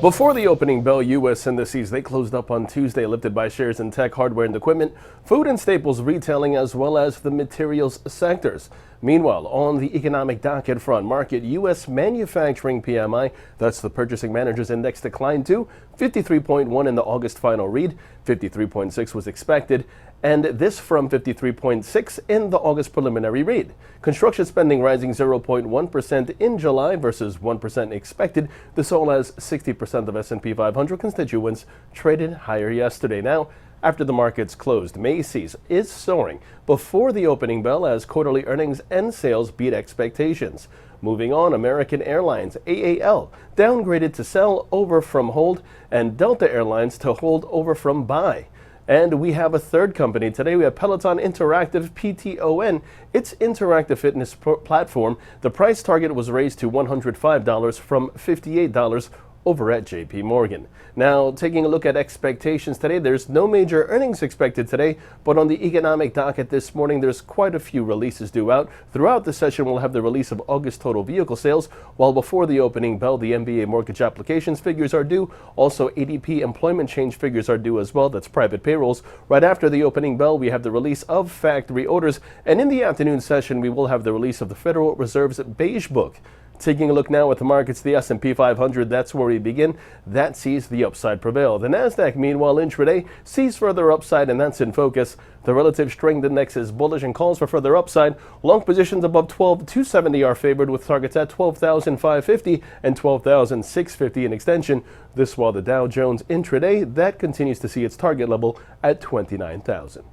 Before the opening bell, U.S. indices, they closed up on Tuesday, lifted by shares in tech, hardware and equipment, food and staples retailing, as well as the materials sectors. Meanwhile, on the economic docket front market, U.S. manufacturing PMI, that's the Purchasing Managers Index, declined to 53.1 in the August final read. 53.6 was expected, and this from 53.6 in the August preliminary read. Construction spending rising 0.1% in July versus 1% expected. This all as 60% of S&P 500 constituents traded higher yesterday. Now, after the markets closed, Macy's is soaring before the opening bell as quarterly earnings and sales beat expectations. Moving on, American Airlines, AAL, downgraded to sell over from hold, and Delta Airlines to hold over from buy. And we have a third company today. We have Peloton Interactive, PTON. Its interactive fitness platform, the price target was raised to $105 from $58 over at JP Morgan. Now, taking a look at expectations today, there's no major earnings expected today, but on the economic docket this morning, there's quite a few releases due out. Throughout the session, we'll have the release of August total vehicle sales, while before the opening bell, the MBA mortgage applications figures are due. Also, ADP employment change figures are due as well. That's private payrolls. Right after the opening bell, we have the release of factory orders, and in the afternoon session, we will have the release of the Federal Reserve's Beige Book. Taking a look now at the markets, the S&P 500, that's where we begin. That sees the upside prevail. The Nasdaq, meanwhile, intraday sees further upside, and that's in focus. The relative strength index is bullish and calls for further upside. Long positions above 12,270 are favored, with targets at 12,550 and 12,650 in extension. This while the Dow Jones intraday, that continues to see its target level at 29,000.